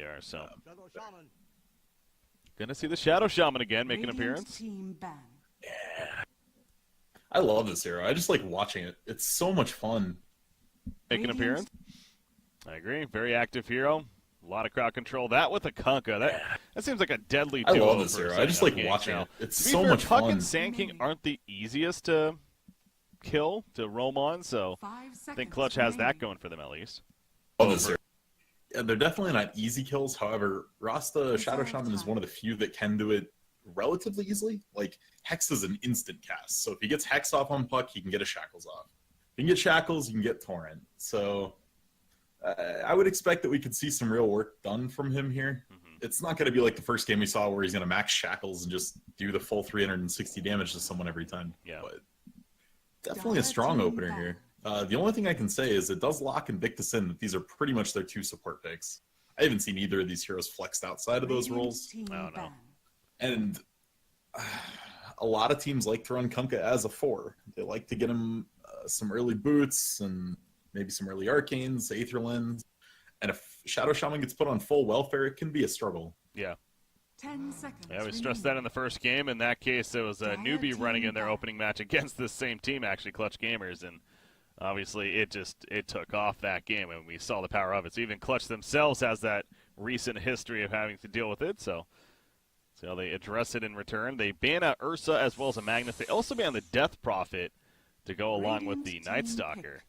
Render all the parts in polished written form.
are. So, gonna see the Shadow Shaman again make an appearance. Yeah. I love this hero. I just like watching it. It's so much fun. Make an appearance. I agree. Very active hero. A lot of crowd control. That with a Kunkka. That seems like a deadly duo. I love this hero. I just like watching it. It's so much fun. Puck and Sand King aren't the easiest to kill, to roam on, so I think Clutch has that going for them at least. Love this hero. Yeah, they're definitely not easy kills. However, Rasta Shadow Shaman is one of the few that can do it relatively easily. Like, Hex is an instant cast. So if he gets Hex off on Puck, he can get his Shackles off. If you can get Shackles, you can get Torrent. So I would expect that we could see some real work done from him here. It's not going to be like the first game we saw where he's going to max Shackles and just do the full 360 damage to someone every time. Yeah. But definitely a strong opener here. The only thing I can say is it does lock Invictus in that these are pretty much their two support picks. I haven't seen either of these heroes flexed outside of those roles. Oh, no. And a lot of teams like to run Kunkka as a 4. They like to get him some early boots and maybe some early arcanes, Aether Lens. And if Shadow Shaman gets put on full welfare, it can be a struggle. Yeah. 10 seconds. Yeah, we stressed that in the first game. In that case, it was a newbie running in their opening match against this same team, actually, Clutch Gamers. And obviously, it took off that game, and we saw the power of it. So even Clutch themselves has that recent history of having to deal with it. So see how they address it in return. They ban a Ursa as well as a Magnus. They also ban the Death Prophet to go along with the Night Stalker.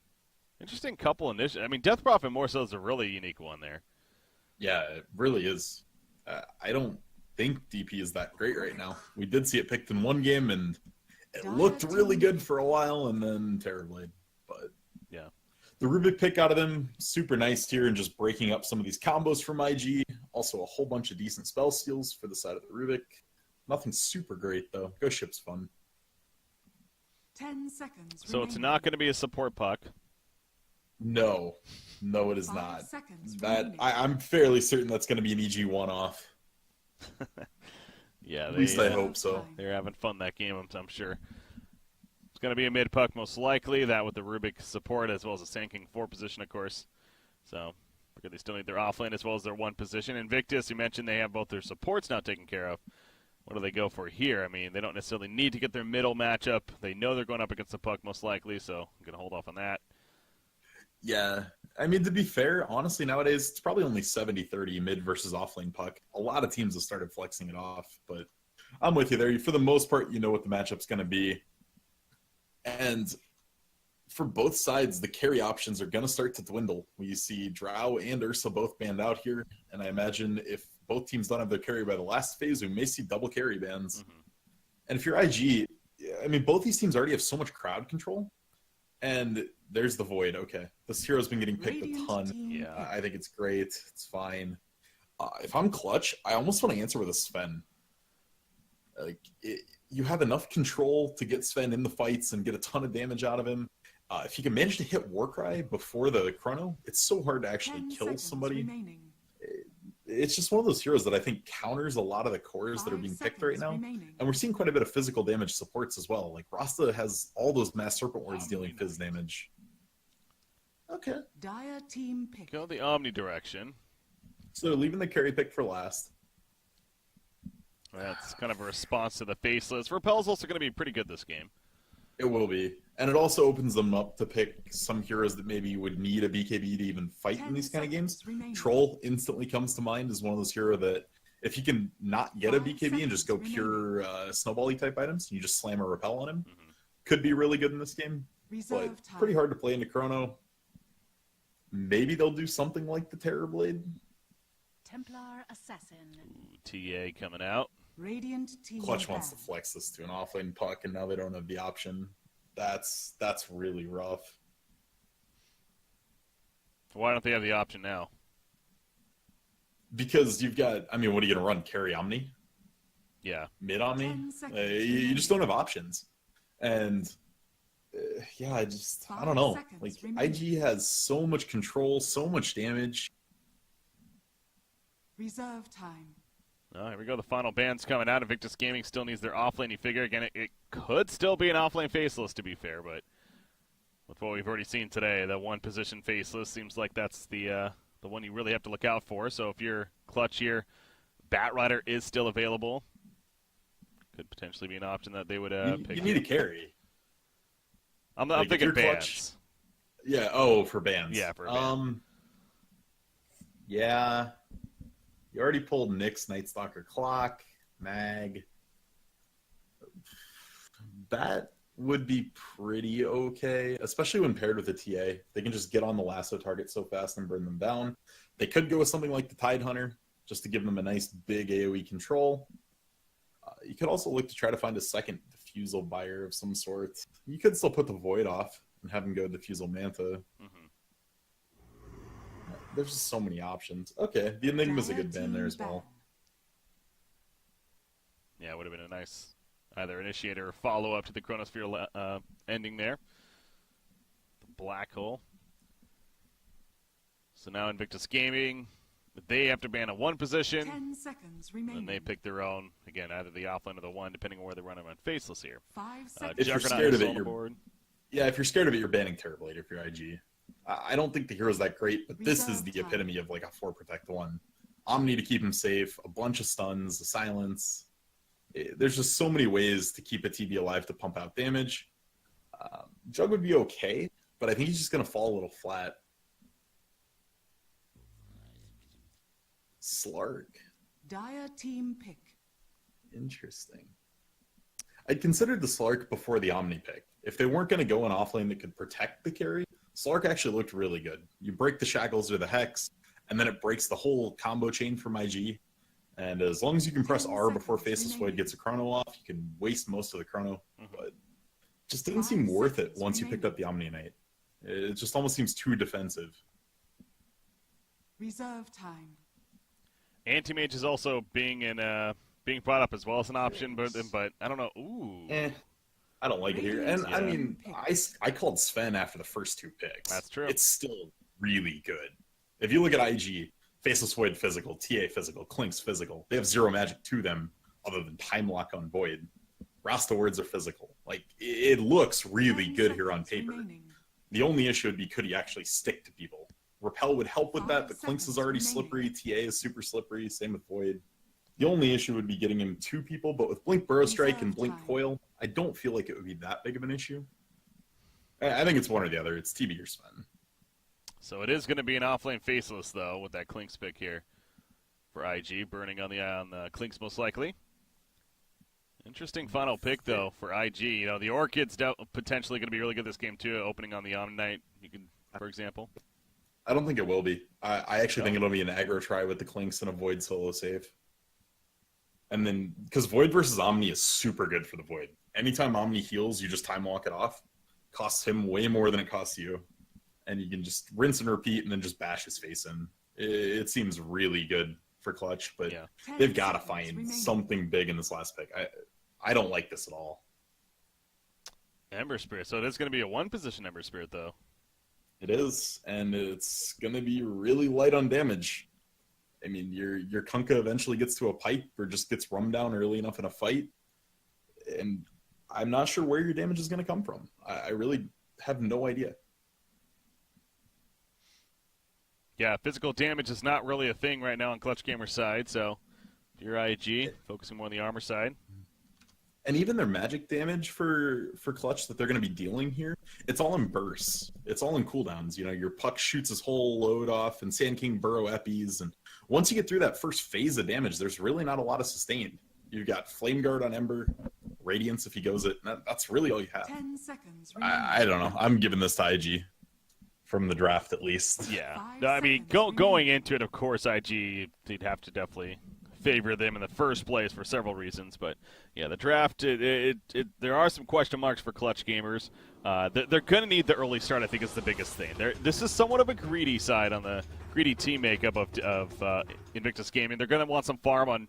Interesting couple initiatives. I mean, Death Prophet more so is a really unique one there. Yeah, it really is. I don't think DP is that great right now. We did see it picked in one game, and it looked really good for a while, and then Terrorblade. But yeah, the Rubik pick out of them, super nice here, and just breaking up some of these combos from IG. Also, a whole bunch of decent spell steals for the side of the Rubik. Nothing super great, though. Ghost Ship's fun. 10 seconds. So it's not going to be a support puck. No, it is not. I'm fairly certain that's going to be an EG one-off. Yeah, at least I hope so. They're having fun that game, I'm sure. It's going to be a mid puck most likely. That with the Rubik support as well as a Sand King 4 position, of course. So because they still need their offlane as well as their 1 position. Invictus, you mentioned they have both their supports now taken care of. What do they go for here? I mean, they don't necessarily need to get their middle matchup. They know they're going up against the puck most likely, so I'm going to hold off on that. Yeah, I mean, to be fair, honestly, nowadays, it's probably only 70-30 mid versus offlane puck. A lot of teams have started flexing it off, but I'm with you there. For the most part, you know what the matchup's going to be. And for both sides, the carry options are going to start to dwindle. We see Drow and Ursa both banned out here, and I imagine if both teams don't have their carry by the last phase, we may see double carry bans. And if you're IG, I mean, both these teams already have so much crowd control, and there's the Void. Okay, this hero's been getting picked a ton. Yeah, I think it's great. It's fine. If I'm Clutch, I almost want to answer with a Sven. Like, you have enough control to get Sven in the fights and get a ton of damage out of him. If you can manage to hit Warcry before the Chrono, it's so hard to actually kill somebody. It's just one of those heroes that I think counters a lot of the cores that are being picked right now. And we're seeing quite a bit of physical damage supports as well. Like, Rasta has all those Mass Serpent Wards dealing fizz damage. Okay. Dire team pick. Go the Omni direction. So they're leaving the carry pick for last. That's kind of a response to the Faceless. Repel's also going to be pretty good this game. It will be. And it also opens them up to pick some heroes that maybe would need a BKB to even fight in these kind of games. Troll instantly comes to mind as one of those heroes that if you can not get a BKB and just go pure snowball-y type items, you just slam a repel on him, could be really good in this game. But pretty hard to play into Chrono. Maybe they'll do something like the Terrorblade. Templar Assassin. Ooh, TA coming out. Radiant team. Clutch wants to flex this to an offlane puck, and now they don't have the option. That's really rough. Why don't they have the option now? Because you've got, I mean, what are you going to run? Carry Omni? Yeah. Mid Omni? You just don't have options. And yeah, I don't know. Like, IG has so much control, so much damage. Reserve time. Oh, here we go. The final ban's coming out. Invictus Gaming still needs their offlane. You figure, again, it could still be an offlane Faceless, to be fair, but with what we've already seen today, the 1 position Faceless seems like that's the one you really have to look out for. So if you're Clutch here. Batrider is still available. Could potentially be an option that they would pick. You need a carry. I'm Like, if thinking you're bans. Clutch- Yeah. Oh, for bans. Yeah, for a ban. Yeah. You already pulled Nyx, Nightstalker, Clock, Mag. That would be pretty okay, especially when paired with a TA. They can just get on the lasso target so fast and burn them down. They could go with something like the Tide Hunter, just to give them a nice big AoE control. You could also look to try to find a second Diffusal buyer of some sort. You could still put the Void off and have him go Diffusal Manta. Mm-hmm. There's just so many options. Okay, the Enigma's a good ban there as well. Yeah, it would have been a nice either initiator or follow-up to the Chronosphere ending there. The Black Hole. So now Invictus Gaming, they have to ban a 1 position. 10 seconds remaining. And they pick their own, again, either the offlane or the 1, depending on where they run them on Faceless here. 5 seconds. If you're Juggernaut scared is of it, on the you're board. Yeah, if you're scared of it, you're banning Terrorblade if you're IG. I don't think the hero's that great, but this is Reserve the time. epitome of like a 4 protect 1. Omni to keep him safe, a bunch of stuns, a silence. There's just so many ways to keep a TB alive to pump out damage. Jug would be okay, but I think he's just going to fall a little flat. Slark. Dire team pick. Interesting. I'd considered the Slark before the Omni pick. If they weren't going to go an offlane that could protect the carry, Slark actually looked really good. You break the shackles or the hex, and then it breaks the whole combo chain from IG. And as long as you can press 10 R before seconds Faceless Void remaining. gets a chrono off, you can waste most of the chrono. Mhm. But it just didn't 5 seem worth it seconds once you picked up the Omni Knight. It just almost seems too defensive. Reserve time. Anti-Mage is also being brought up as well as an option, but I don't know. Ooh. I don't like it here. And I Yeah. mean, I called Sven after the first 2 picks. That's true. It's still really good. If you look at IG, Faceless Void physical, TA physical, Clink's physical. They have 0 magic to them other than Time Lock on Void. Rasta words are physical. Like, it looks really 10 good here on seconds paper. remaining. The only issue would be, could he actually stick to people? Repel would help with that, but 5 Clink's is seconds already remaining. slippery. TA is super slippery. Same with Void. The only issue would be getting him 2 people, but with Blink Burrow Strike and Reserve Blink time. Coil, I don't feel like it would be that big of an issue. I think it's one or the other. It's TB or Sven. So it is going to be an offlane Faceless, though, with that Clinks pick here for IG, burning on the Clinks most likely. Interesting final pick, though, for IG. You know, the Orchid's potentially going to be really good this game, too, opening on the Omni Knight, you can, for example. I don't think it will be. I actually think it'll be an aggro try with the Clinks and a Void solo save. And then, because Void versus Omni is super good for the Void. Anytime Omni heals, you just time walk it off. Costs him way more than it costs you. And you can just rinse and repeat and then just bash his face in. It seems really good for Clutch, but Yeah. 10 they've got to seconds find remaining. something big in this last pick. I don't like this at all. Ember Spirit. So it is going to be a 1-position Ember Spirit, though. It is, and it's going to be really light on damage. I mean, your Kunkka eventually gets to a pipe or just gets run down early enough in a fight, and I'm not sure where your damage is going to come from. I really have no idea. Yeah, physical damage is not really a thing right now on Clutch Gamer's side, so if you're IG, focusing more on the armor side. And even their magic damage for Clutch that they're going to be dealing here, it's all in bursts. It's all in cooldowns. You know, your Puck shoots his whole load off, and Sand King burrow eppies, and once you get through that first phase of damage, there's really not a lot of sustained. You've got Flame Guard on Ember, Radiance if he goes it. That's really all you have. 10 seconds remaining. I don't know. I'm giving this to IG from the draft at least. Yeah. 5 No, I mean, seconds going remaining. into it, of course, IG, they'd have to definitely favor them in the first place for several reasons. But, yeah, the draft, there are some question marks for Clutch Gamers. They're going to need the early start, I think, is the biggest thing. This is somewhat of a greedy side on the greedy team makeup of Invictus Gaming. They're going to want some farm on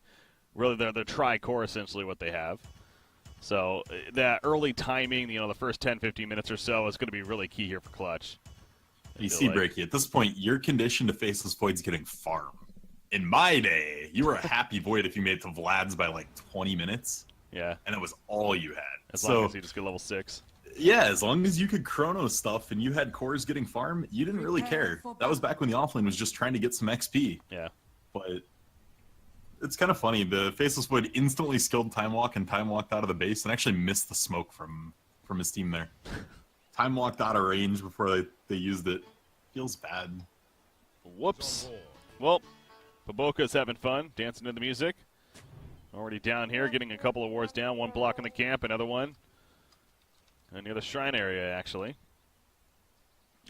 really their tri-core, essentially, what they have. So that early timing, the first 10, 15 minutes or so is going to be really key here for Clutch. I You feel see, like. Breaky, at this point, you're conditioned to Faceless Void's getting farm. In my day, you were a happy Void if you made it to Vlad's by like 20 minutes, Yeah, and it was all you had. as long as you just get level 6. Yeah, as long as you could chrono stuff and you had cores getting farm, you didn't really Prepare care. for That was back when the offlane was just trying to get some XP. Yeah. But It's kind of funny. The Faceless Void instantly skilled Time Walk and Time Walked out of the base and actually missed the smoke from his team there. Time Walked out of range before they used it. Feels bad. Whoops. Well, Boboka's having fun, dancing to the music. Already down here, getting a couple of wards down. One block in the camp, another one near the shrine area, actually.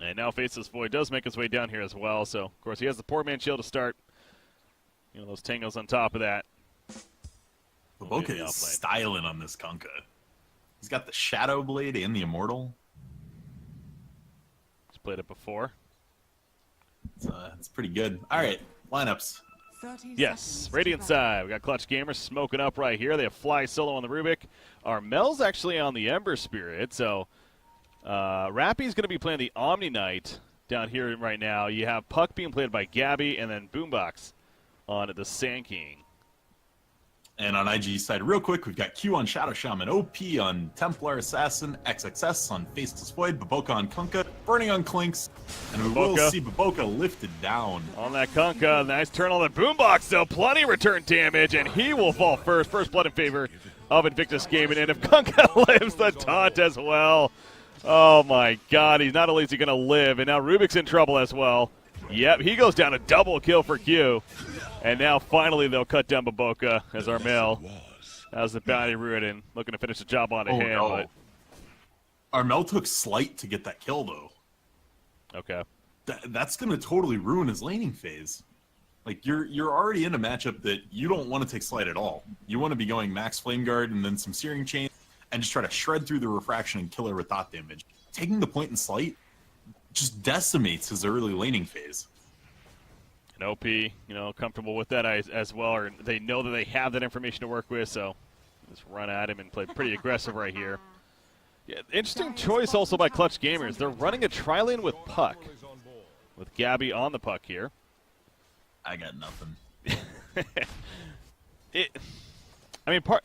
And now Faceless Void does make his way down here as well. So, of course, he has the poor man shield to start. You know, those tangles on top of that. Boboka is styling on this Kunkka. He's got the Shadow Blade and the Immortal. He's played it before. It's pretty good. All right, lineups. 30 Yes, seconds Radiant to side. We got Clutch Gamers smoking up right here. They have Fly Solo on the Rubik. Armel's actually on the Ember Spirit. So Rappy's going to be playing the Omni Knight down here right now. You have Puck being played by Gabby, and then Boombox on the Sand King. And on IG side, real quick, we've got Q on Shadow Shaman, OP on Templar Assassin, XXS on Faceless Void, Boboka on Kunkka, Burning on Clinks, and we will see Boboka lifted down. On that Kunkka, nice turn on the Boombox, though. Plenty return damage, and he will fall first. First blood in favor of Invictus Gaming, and if Kunkka lives, the taunt as well. Oh my god, he's not only is he going to live, and now Rubik's in trouble as well. Yep, he goes down a double kill for Q. And now finally they'll cut down Boboka as Armel has the bounty Ruin looking to finish the job onto him. No. But Armel took Slight to get that kill, though. okay. That's going to totally ruin his laning phase. Like, you're already in a matchup that you don't want to take Slight at all. You want to be going max Flame Guard and then some Searing Chain and just try to shred through the Refraction and kill her with dot damage. Taking the point in Slight just decimates his early laning phase. And OP, you know, comfortable with that as well, or they know that they have that information to work with, so just run at him and play pretty aggressive right here. Yeah, interesting choice also by Clutch Gamers. They're running a tri-lane with Puck, with Gabby on the Puck here. I got nothing.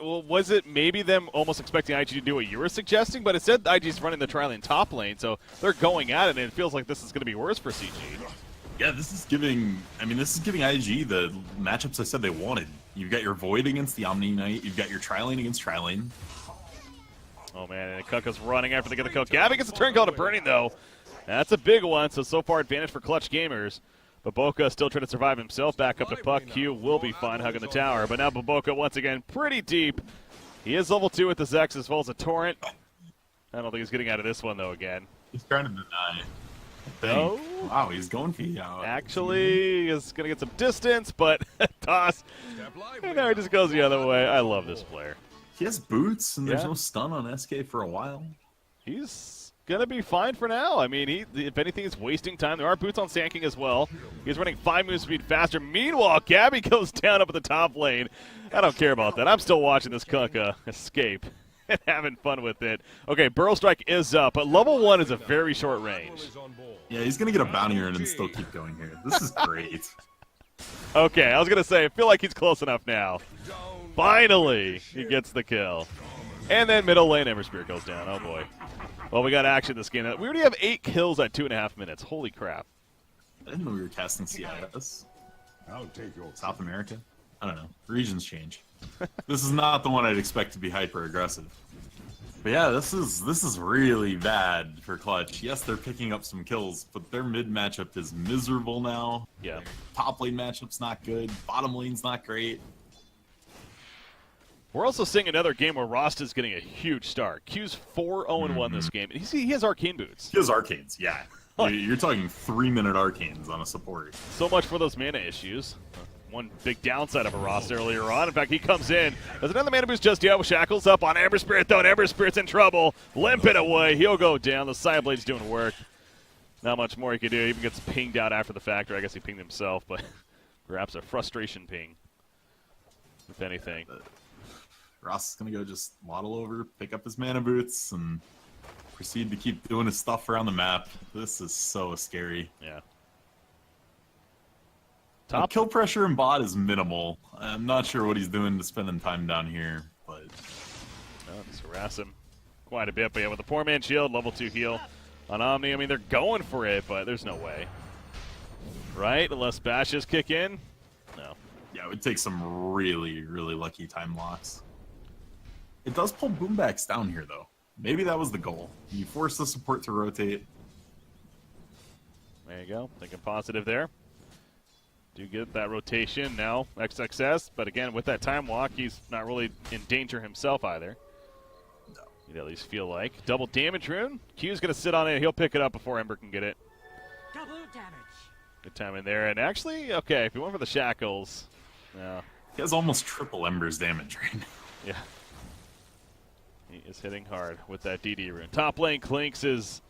Was it maybe them almost expecting IG to do what you were suggesting? But it said IG's running the tri-lane top lane, so they're going at it, and it feels like this is going to be worse for CG. Yeah, this is giving IG the matchups I said they wanted. You've got your Void against the Omni Knight, you've got your tri-lane against tri-lane. Oh man, and Kunkka's running after they get the kill. Gabby gets a turn call to Burning though. That's a big one, so far advantage for Clutch Gamers. Boboka still trying to survive himself. Back up to Puck. Q will be fine hugging the tower. But now Boboka once again pretty deep. He is level 2 with the Zex as well as a Torrent. I don't think he's getting out of this one though again. He's trying to deny. Oh. Wow, he's going for you. Actually, is going to get some distance, but toss. And now he just goes the other way. I love this player. He has boots, and there's no stun on SK for a while. He's going to be fine for now. I mean, if anything, he's wasting time. There are boots on Sand King as well. He's running 5 move speed faster. Meanwhile, Gabby goes down up at the top lane. I don't care about that. I'm still watching this Kunkka escape and having fun with it. Okay, Burrow Strike is up, but level 1 is a very short range. Yeah, he's going to get a bounty earn and still keep going here. This is great. Okay, I was going to say, I feel like he's close enough now. Finally, he gets the kill. And then middle lane, Ember Spirit goes down. Oh, boy. Well, we got action this game. We already have 8 kills at 2.5 minutes. Holy crap. I didn't know we were casting CIS. I'll take your South America? I don't know. Regions change. This is not the one I'd expect to be hyper-aggressive. But yeah, this is really bad for Clutch. Yes, they're picking up some kills, but their mid matchup is miserable now. Yeah. Top lane matchup's not good. Bottom lane's not great. We're also seeing another game where Rasta's getting a huge start. Q's 4-0-1 this game. And he has Arcane Boots. He has Arcanes, yeah. You're talking 3-minute Arcanes on a support. So much for those mana issues. One big downside of a Rasta earlier on. In fact, he comes in. There's another mana boost just yet with Shackles up on Ember Spirit, though, and Ember Spirit's in trouble. Limping away. He'll go down. The Side Blade's doing work. Not much more he can do. He even gets pinged out after the fact, or I guess he pinged himself, but perhaps a frustration ping, if anything. Ross is going to go just waddle over, pick up his mana boots, and proceed to keep doing his stuff around the map. This is so scary. Yeah. Top kill pressure in bot is minimal. I'm not sure what he's doing to spending time down here, but just harass him quite a bit. But yeah, with the poor man shield, level 2 heal on Omni. I mean, they're going for it, but there's no way. Right? Unless bashes kick in? No. Yeah, Yeah, it would take some really, really lucky time locks. It does pull boombacks down here, though. Maybe that was the goal. You force the support to rotate. There you go. Thinking positive there. Do get that rotation now, XXS, but again, with that time walk, he's not really in danger himself either. No. You'd at least feel like. Double damage rune. Q's going to sit on it. He'll pick it up before Ember can get it. Double damage. Good time in there. And actually, okay, if you went for the shackles, no. He has almost triple Ember's damage right now. Yeah. He is hitting hard with that DD rune. Top lane, Clinks is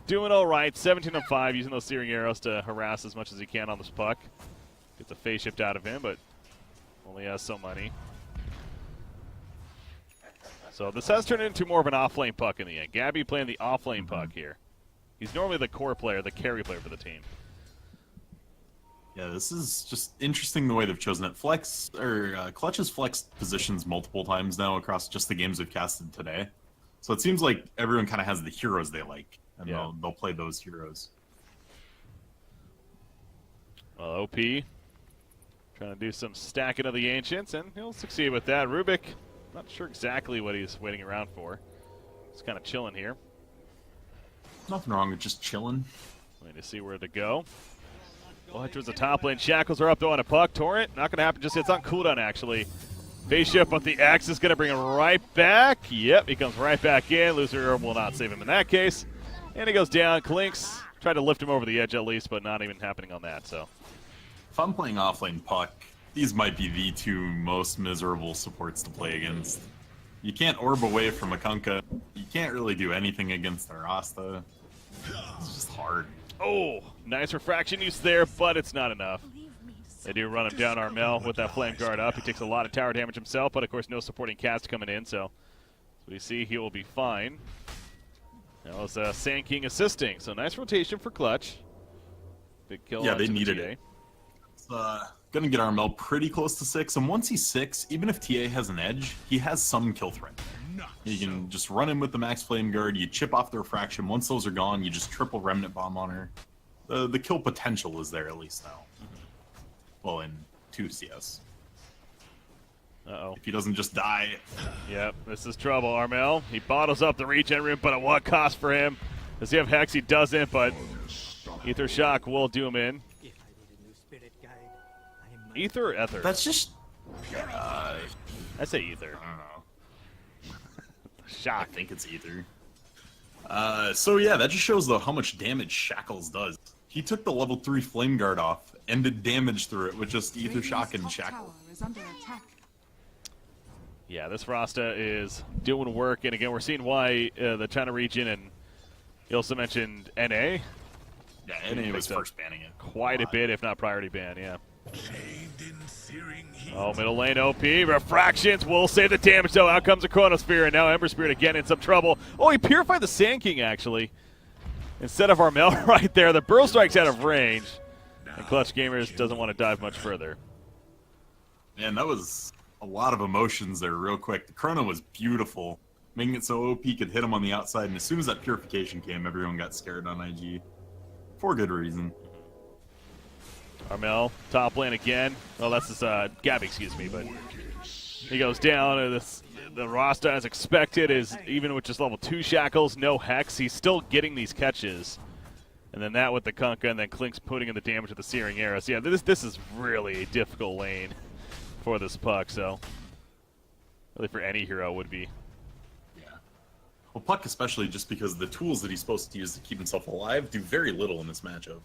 doing all right. 17-5, using those searing arrows to harass as much as he can on this puck. Gets a phase shift out of him, but only has so many. So this has turned into more of an off-lane puck in the end. Gabby playing the off-lane puck here. He's normally the core player, the carry player for the team. Yeah, this is just interesting the way they've chosen it. Clutch has flexed positions multiple times now across just the games we've casted today. So it seems like everyone kind of has the heroes they like, and they'll play those heroes. OP trying to do some stacking of the Ancients, and he'll succeed with that. Rubik, not sure exactly what he's waiting around for. He's kind of chilling here. Nothing wrong with just chilling. Waiting to see where to go. Well, towards the top lane. Shackles are up though on a puck. Torrent, not going to happen just yet. It's on cooldown actually. Phase shift, but the X is going to bring him right back. Yep, he comes right back in. Loser will not save him in that case. And he goes down. Clinks tried to lift him over the edge at least, but not even happening on that. So, if I'm playing offlane puck, these might be the two most miserable supports to play against. You can't orb away from a Kunkka. You can't really do anything against a Rasta. It's just hard. oh, nice refraction use there, but it's not enough. They do run him down, Armel, with that flame guard up. He takes a lot of tower damage himself, but of course no supporting cast coming in, so we see he will be fine. That was Sand King assisting, so nice rotation for Clutch. Big kill. Yeah, they needed it. It's gonna get Armel pretty close to 6, and once he's 6, even if TA has an edge, he has some kill threat. You can just run in with the max flame guard, you chip off the refraction. Once those are gone, you just triple remnant bomb on her. The kill potential is there at least now. Well, in 2 CS. Uh-oh. If he doesn't just die. Yep, this is trouble, Armel. He bottles up the regen room, but at what cost for him? Does he have Hex? He doesn't, but Ether Shock will do him in. If I need a new spirit guide, I might. Ether or Ether? That's just... I say Ether. I don't know. Shock. I think it's Ether. So yeah, that just shows though how much damage Shackles does. He took the level 3 Flame Guard off and did damage through it with just Ether Shock and Top Shackle. tower is under attack. Yeah, this Rasta is doing work, and again, we're seeing why the China region, and you also mentioned NA. Yeah, NA was first banning it. Quite a bit, if not priority ban, yeah. Oh, middle lane OP. Refractions will save the damage, though. Out comes a Chronosphere, and now Ember Spirit again in some trouble. Oh, he purified the Sand King, actually. Instead of Armel right there. The Burrow Strike's out of range. And Clutch Gamers doesn't want to dive much further. Man, that was a lot of emotions there real quick. The Chrono was beautiful, making it so OP could hit him on the outside, and as soon as that purification came, everyone got scared on IG. For good reason. Armel, top lane again. Oh, that's his, Gabby, excuse me, but he goes down. The Rasta, as expected, is even with just level 2 Shackles, no Hex, he's still getting these catches. And then that with the Kunkka, and then Klink's putting in the damage with the Searing Arrows. Yeah, this is really a difficult lane for this puck, so really for any hero would be. Yeah. Well, Puck especially, just because the tools that he's supposed to use to keep himself alive do very little in this matchup.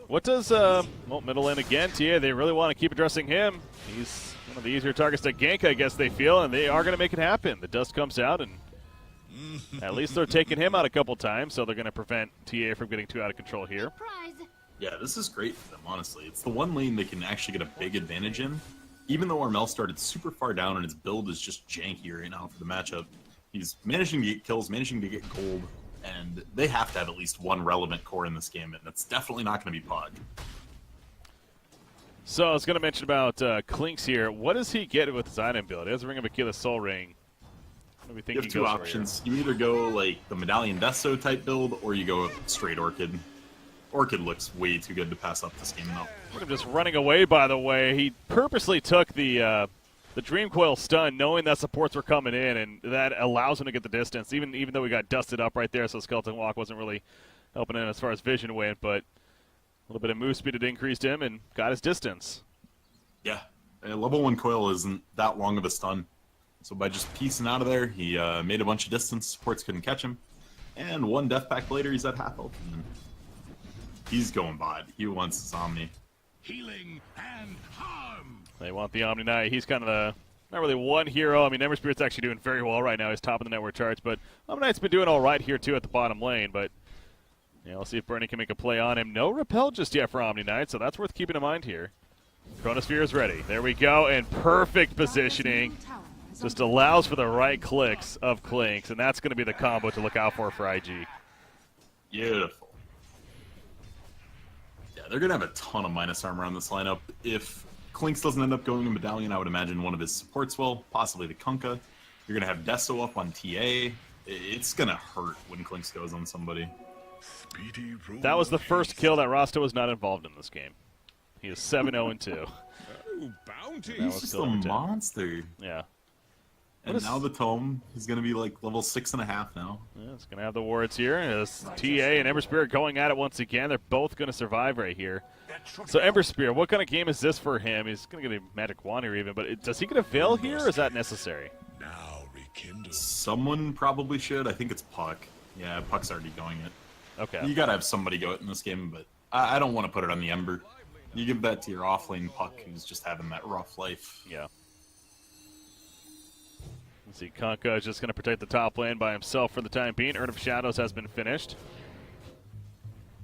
What does, well, middle lane again, TA, they really want to keep addressing him. He's one of the easier targets to gank, I guess they feel, and they are going to make it happen. The dust comes out, and at least they're taking him out a couple times, so they're going to prevent TA from getting too out of control here. Yeah, this is great for them, honestly. It's the one lane they can actually get a big advantage in. Even though Armel started super far down and his build is just janky right now for the matchup, he's managing to get kills, managing to get gold, and they have to have at least one relevant core in this game, and that's definitely not going to be Pug. So I was going to mention about Klinks here. What does he get with his item build? He has a Ring of Achilles Soul Ring. What do we think You have two options. You either go like the Medallion Desto type build, or you go straight Orchid. Orchid looks way too good to pass up this game, though. Look at him just running away, by the way. He purposely took the Dream Coil stun, knowing that supports were coming in, and that allows him to get the distance, even though we got dusted up right there, so Skeleton Walk wasn't really helping him as far as vision went, but a little bit of move speed had increased him and got his distance. Yeah, a level 1 coil isn't that long of a stun. So by just piecing out of there, he made a bunch of distance, supports couldn't catch him. And one death pack later, he's at half health. And he's going bot. He wants his Omni. Healing and harm. They want the Omni Knight. He's kind of the, not really one hero. I mean, Ember Spirit's actually doing very well right now. He's top of the network charts, but Omni Knight's been doing all right here, too, at the bottom lane, but yeah, let's see if Bernie can make a play on him. No repel just yet for Omni Knight, so that's worth keeping in mind here. Chronosphere is ready. There we go, and perfect positioning. Just allows for the right clicks of Clinks, and that's going to be the combo to look out for IG. Beautiful. Yeah, they're going to have a ton of minus armor on this lineup. If Clinks doesn't end up going to Medallion, I would imagine one of his supports will, possibly the Kunkka. You're going to have Deso up on TA. It's going to hurt when Clinks goes on somebody. That was the first kill that Rasta was not involved in this game. He is 7-0-2. Oh, bounty. He's just a monster. Yeah. And now the Tome is going to be like level 6.5 now. Yeah, it's going to have the wards here. As TA and Ember Spirit going at it once again. They're both going to survive right here. So Ember Spirit, what kind of game is this for him? He's going to get a Magic Wand here even, but does he get a Veil here, or is that necessary? Now rekindle. Someone probably should. I think it's Puck. Yeah, Puck's already going it. Okay. You got to have somebody go it in this game, but I don't want to put it on the Ember. You give that to your offlane Puck, who's just having that rough life. Yeah. Let's see, Kunkka is just going to protect the top lane by himself for the time being. Urn of Shadows has been finished.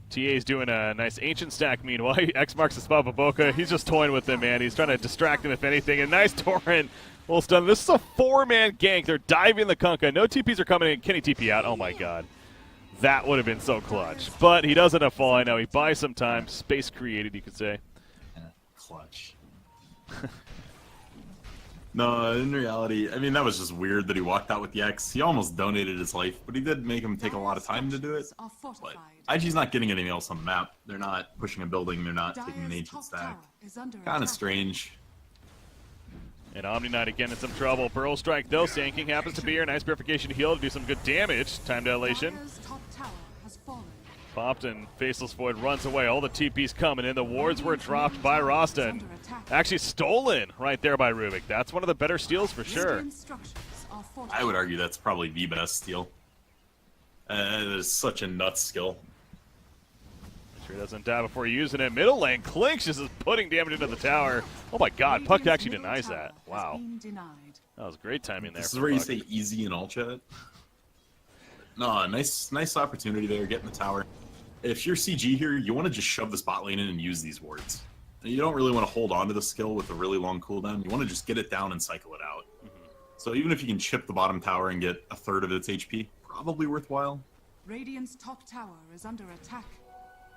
TA's doing a nice Ancient stack meanwhile. X marks the spot, but Boca, he's just toying with him, man. He's trying to distract him, if anything. And nice Torrent. Well done. This is a 4-man gank. They're diving the Kunkka. No TPs are coming in. Can he TP out? Oh, my God. That would have been so clutch. But he doesn't have fall, I know. He buys some time. Space created, you could say. Clutch. No, in reality, I mean, that was just weird that he walked out with the X. He almost donated his life, but he did make him take a lot of time to do it. But IG's not getting anything else on the map. They're not pushing a building. They're not taking an ancient stack. Kind of strange. And Omni Knight again in some trouble. Burrow Strike, though. Sand King happens to be here. Nice Purification Heal to do some good damage. Time dilation. Popped and Faceless Void runs away. All the TP's coming in. The wards were dropped by Rasta and actually stolen right there by Rubik. That's one of the better steals for sure. I would argue that's probably the best steal. It is such a nuts skill. Make sure he doesn't die before using it. Middle lane, Clinks just is putting damage into the tower. Oh my God, Puck actually denies that. Wow. That was great timing there. This is where you say easy in all chat. No, nice opportunity there, getting the tower. If you're CG here, you want to just shove this bot lane in and use these wards. You don't really want to hold on to the skill with a really long cooldown. You want to just get it down and cycle it out. So even if you can chip the bottom tower and get a third of its HP, probably worthwhile. Radiant's top tower is under attack.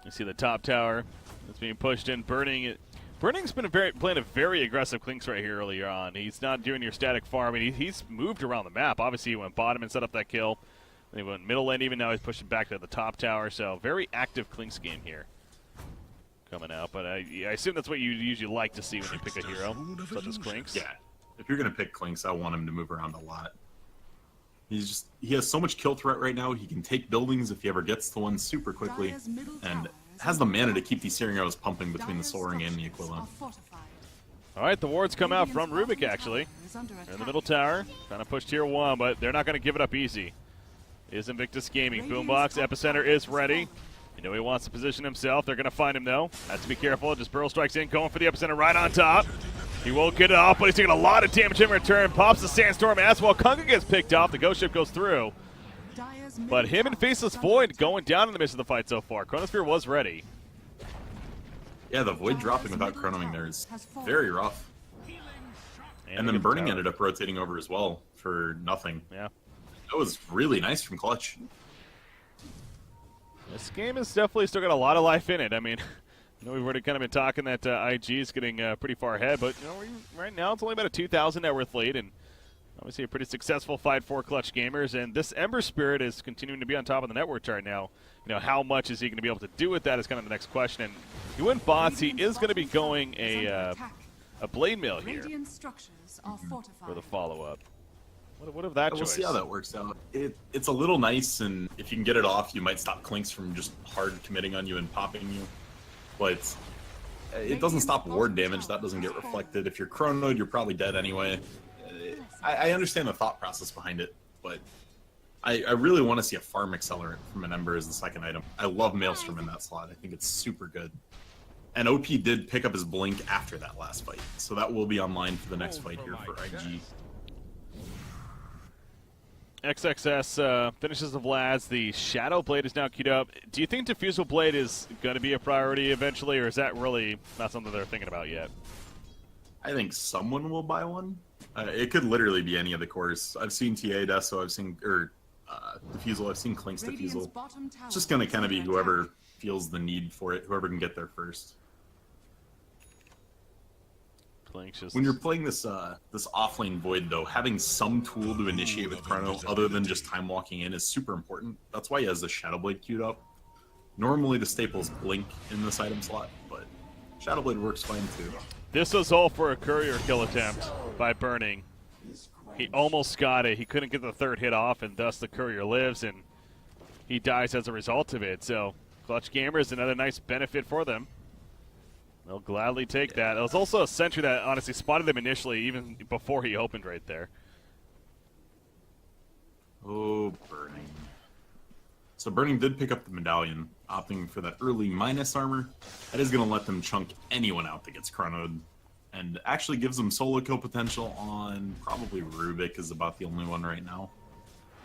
You see the top tower that's being pushed in. Burning's been playing a very aggressive Clinks right here earlier on. He's not doing your static farm, and he's moved around the map. Obviously, he went bottom and set up that kill. Then he went middle lane, even now he's pushing back to the top tower. So very active Clinks game here coming out. But I assume that's what you usually like to see when you pick a hero, such as Clinks. Yeah, if you're going to pick Clinks, I want him to move around a lot. He has so much kill threat right now. He can take buildings if he ever gets to one super quickly. And has the mana to keep these searing arrows pumping between the Soul Ring and the Aquila. All right, the wards come out from Rubik, actually. They're in the middle tower, trying to push tier 1, but they're not going to give it up easy. Is Invictus Gaming. Boombox, Epicenter is ready. You know he wants to position himself. They're going to find him, though. Has to be careful. Just Burrow Strikes in, going for the Epicenter right on top. He won't get it off, but he's taking a lot of damage in return. Pops the Sandstorm as well. Kunkka gets picked off. The Ghost Ship goes through. But him and Faceless Void going down in the midst of the fight so far. Chronosphere was ready. Yeah, the Void dropping without chronoming there is very rough. And then Burning ended up rotating over as well for nothing. Yeah. That was really nice from Clutch. This game has definitely still got a lot of life in it. I mean, you know, we've already kind of been talking that IG is getting pretty far ahead, but you know, right now it's only about a 2,000 net worth lead, and Obviously a pretty successful fight for Clutch Gamers, and this Ember Spirit is continuing to be on top of the network chart now. You know, how much is he going to be able to do with that is kind of the next question. And he went bots. He is going to be going a Blade Mill here Radiant structures are fortified. for the follow-up. What of that We'll choice? see how that works out. It's a little nice, and if you can get it off, you might stop Clinks from just hard committing on you and popping you. But it doesn't stop ward damage. That doesn't get reflected. If you're chronoed, you're probably dead anyway. I understand the thought process behind it, but I really want to see a farm accelerant from an Ember as the second item. I love Maelstrom in that slot. I think it's super good. And OP did pick up his Blink after that last fight, so that will be online for the next fight here for IG. XXS finishes the Vlads. The Shadow Blade is now queued up. Do you think Diffusal Blade is going to be a priority eventually, or is that really not something they're thinking about yet? I think someone will buy one. It could literally be any of the cores. I've seen TA Deso, I've seen Diffusal, I've seen Clink's Diffusal. It's just gonna kind of be whoever feels the need for it, whoever can get there first. Just... When you're playing this this offlane Void, though, having some tool to initiate with Chrono other than just time walking in is super important. That's why he has the Shadow Blade queued up. Normally the staples Blink in this item slot, but Shadow Blade works fine too. This was all for a courier kill attempt by Burning. He almost got it. He couldn't get the third hit off, and thus the courier lives, and he dies as a result of it. So Clutch Gamers, another nice benefit for them. They'll gladly take that. It was also a sentry that honestly spotted them initially, even before he opened right there. Oh, Burning. So Burning did pick up the medallion, opting for that early minus armor. That is going to let them chunk anyone out that gets chronoed, and actually gives them solo kill potential on probably Rubik is about the only one right now.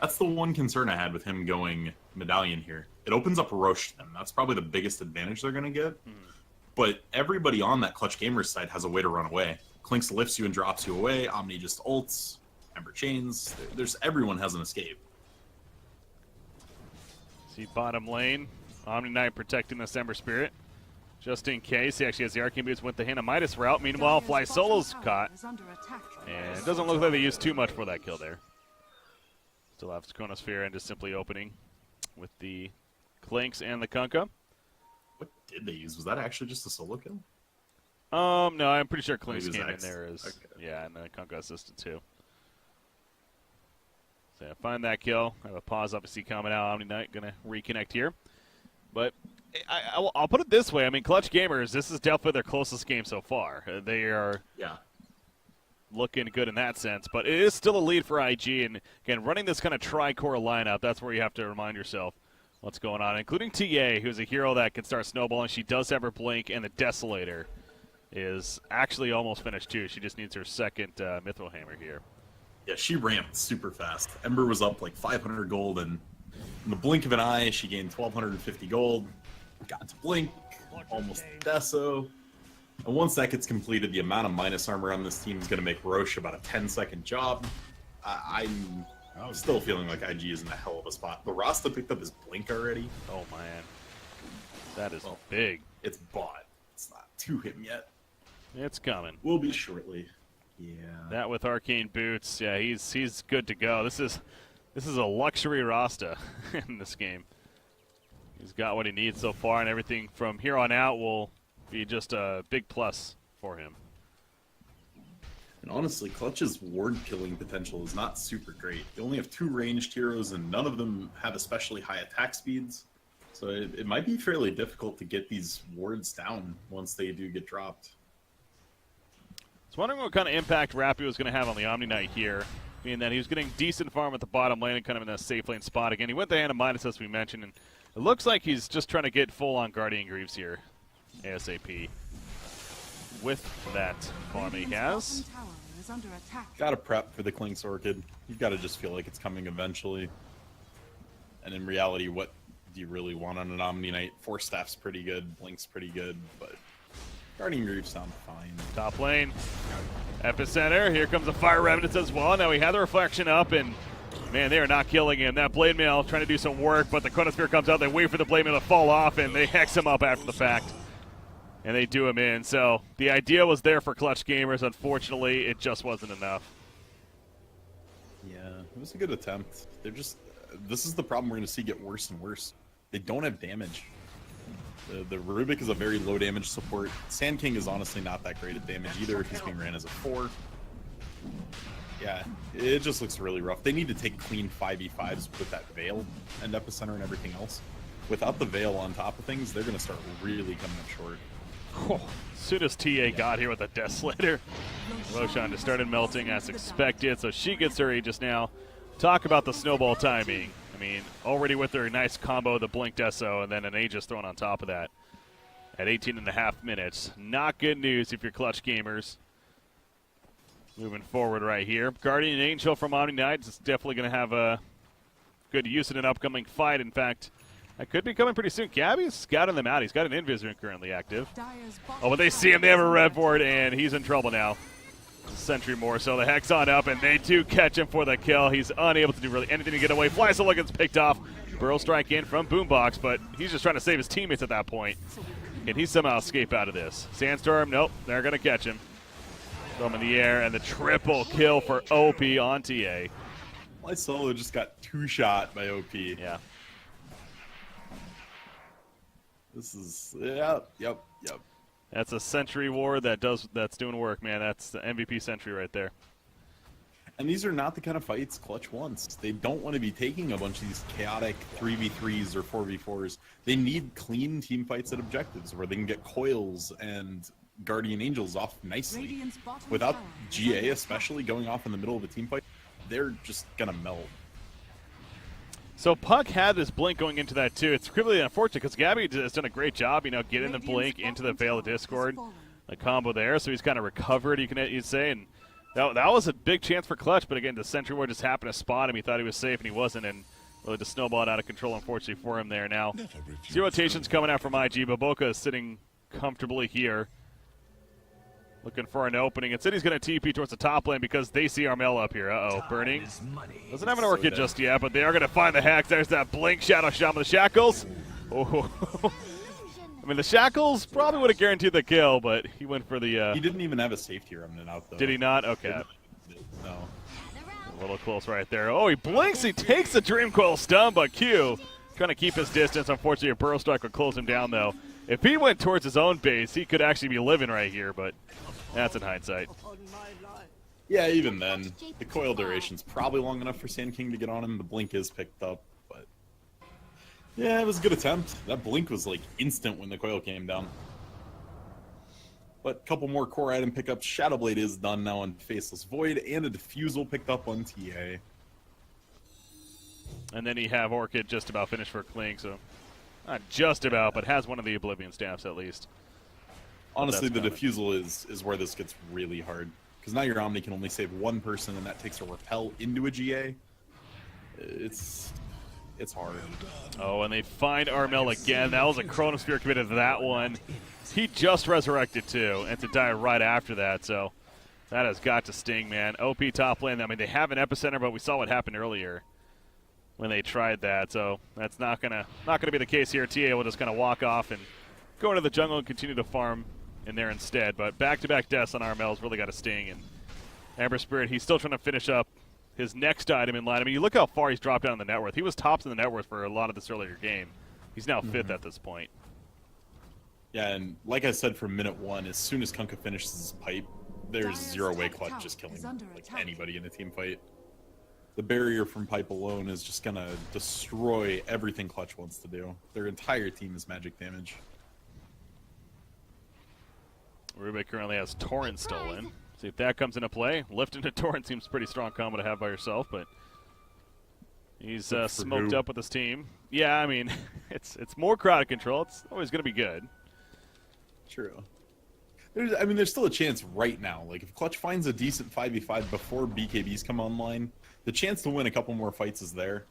That's the one concern I had with him going medallion here. It opens up Roche to them. That's probably the biggest advantage they're going to get. But everybody on that Clutch Gamers side has a way to run away. Clinks lifts you and drops you away. Omni just ults. Ember chains. Everyone has an escape. See bottom lane. Omni Knight protecting this Ember Spirit. Just in case. He actually has the Arcane Boots with the Hannah Midas route. Meanwhile, Fly Solo's caught. And it doesn't look like they used too much for that kill there. Still have Chronosphere and just simply opening with the Clinks and the Kunkka. What did they use? Was that actually just a solo kill? No, I'm pretty sure Clinks Maybe it came was in X. there as Okay. yeah, and then Kunkka assisted too. So yeah, find that kill. I have a pause obviously coming out. Omni Knight gonna reconnect here, but I'll put it this way. I mean, Clutch Gamers, this is definitely their closest game so far. They are looking good in that sense, but it is still a lead for IG. And again, running this kind of tri-core lineup, that's where you have to remind yourself what's going on, including TA, who's a hero that can start snowballing. She does have her Blink, and the Desolator is actually almost finished too. She just needs her second Mithril Hammer here. Yeah, she ramped super fast. Ember was up like 500 gold, and in the blink of an eye, she gained 1,250 gold. Got to Blink, almost Deso. And once that gets completed, the amount of minus armor on this team is going to make Roche about a 10-second job. I'm still feeling like IG is in a hell of a spot. The Rasta picked up his Blink already. Oh, man. That is big. It's bought. It's not to him yet. It's coming. Will be shortly. Yeah. That with Arcane Boots, yeah, he's good to go. This is a luxury Rasta in this game. He's got what he needs so far, and everything from here on out will be just a big plus for him. And honestly, Clutch's ward killing potential is not super great. They only have 2 ranged heroes, and none of them have especially high attack speeds. So it might be fairly difficult to get these wards down once they do get dropped. I was wondering what kind of impact Rappy was going to have on the Omni Knight here, being that he was getting decent farm at the bottom lane and kind of in a safe lane spot. Again, he went the Hannah Midas, as we mentioned, and it looks like he's just trying to get full-on Guardian Greaves here, ASAP. With that farm he has. Gotta prep for the Clink's Orchid. You've got to just feel like it's coming eventually. And in reality, what do you really want on an Omni Knight? Force Staff's pretty good, Blink's pretty good, but Guardian Greaves sound fine. Top lane, Epicenter, here comes the Fire Remnants as well. Now he had the Reflection up, and man, they are not killing him. That Blade Mail trying to do some work, but the Chronosphere comes out, they wait for the Blade Mail to fall off, and they hex him up after the fact. And they do him in. So the idea was there for Clutch Gamers. Unfortunately, it just wasn't enough. was a good attempt. They're just, this is the problem we're going to see get worse and worse. They don't have damage. The Rubik is a very low damage support. Sand King is honestly not that great at damage either if he's being ran as a 4. Yeah, it just looks really rough. They need to take clean 5v5s with that Veil and Epicenter and everything else. Without the Veil on top of things, they're going to start really coming up short. Oh, as soon as TA got here with a Death Roshan just started melting as expected, so she gets her Aegis now. Talk about the snowball timing. I mean, already with her nice combo, the Blink Deso, and then an Aegis thrown on top of that at 18.5 minutes. Not good news if you're Clutch gamers. Moving forward right here. Guardian Angel from Omni Knights is definitely going to have a good use in an upcoming fight. In fact, that could be coming pretty soon. Gabby's scouting them out. He's got an Invisor currently active. Oh, but they see him. They have a red board, and he's in trouble now. Sentry more, so the Hex on up, and they do catch him for the kill. He's unable to do really anything to get away. Fly Solo gets picked off. Burrow strike in from Boombox, but he's just trying to save his teammates at that point. Can he somehow escape out of this? Sandstorm, nope, they're going to catch him. Throw him in the air, and the triple kill for OP on TA. Fly Solo just got 2-shot by OP. Yeah. This is, yep. That's a Sentry Ward that's doing work, man. That's the MVP Sentry right there. And these are not the kind of fights Clutch wants. They don't want to be taking a bunch of these chaotic 3v3s or 4v4s. They need clean team fights at objectives where they can get coils and Guardian Angels off nicely. Without GA especially going off in the middle of a team fight, they're just going to melt. So Puck had this blink going into that too. It's really unfortunate because Gabby has done a great job, getting the blink into the Veil of Discord, the combo there. So he's kind of recovered, you'd say, and that was a big chance for Clutch. But again, the Sentry Ward just happened to spot him. He thought he was safe, and he wasn't, and really just snowballed out of control, unfortunately for him there. Now, 2 rotations coming out from IG. Boboka is sitting comfortably here, looking for an opening. And City's going to TP towards the top lane because they see Armel up here. Uh-oh, burning. Doesn't have an Orchid just yet, but they are going to find the Hex. There's that Blink Shadow Shot with the Shackles. Oh, I mean, the Shackles probably would have guaranteed the kill, but he went for the... He didn't even have a safety remnant out, though. Did he not? Okay. No. A little close right there. Oh, he blinks. He takes the Dream Coil stun, but Q trying to keep his distance. Unfortunately, a Burrow Strike would close him down, though. If he went towards his own base, he could actually be living right here, but that's in hindsight. Yeah, even then, the coil duration's probably long enough for Sand King to get on him. The blink is picked up, but yeah, it was a good attempt. That blink was like instant when the coil came down. But a couple more core item pickups. Shadowblade is done now on Faceless Void, and a Diffusal picked up on TA. And then you have Orchid just about finished for Kling, so not just about, but has one of the Oblivion staffs at least. Honestly, the Diffusal is where this gets really hard. Because now your Omni can only save one person, and that takes a Repel into a GA. It's hard. Oh, and they find Armel again. That was a Chronosphere committed to that one. He just resurrected too, and to die right after that, so that has got to sting, man. OP top lane, I mean, they have an Epicenter, but we saw what happened earlier when they tried that, so that's not gonna be the case here. TA will just kind of walk off and go into the jungle and continue to farm in there instead. But back-to-back deaths on Armel's really got to sting, and Amber Spirit, he's still trying to finish up his next item in line. I mean, you look how far he's dropped down in the net worth. He was tops in the net worth for a lot of this earlier game. He's now 5th at this point. Yeah, and like I said from minute 1, as soon as Kunkka finishes his pipe, there's zero way Clutch just killing like anybody in a team fight. The barrier from pipe alone is just gonna destroy everything Clutch wants to do. Their entire team is magic damage. Rubik currently has Torrent stolen. See if that comes into play. Lift into Torrent seems pretty strong combo to have by yourself, but he's smoked up with his team. Yeah, I mean, it's more crowd control. It's always going to be good. True. There's still a chance right now. Like, if Clutch finds a decent 5v5 before BKBs come online, the chance to win a couple more fights is there.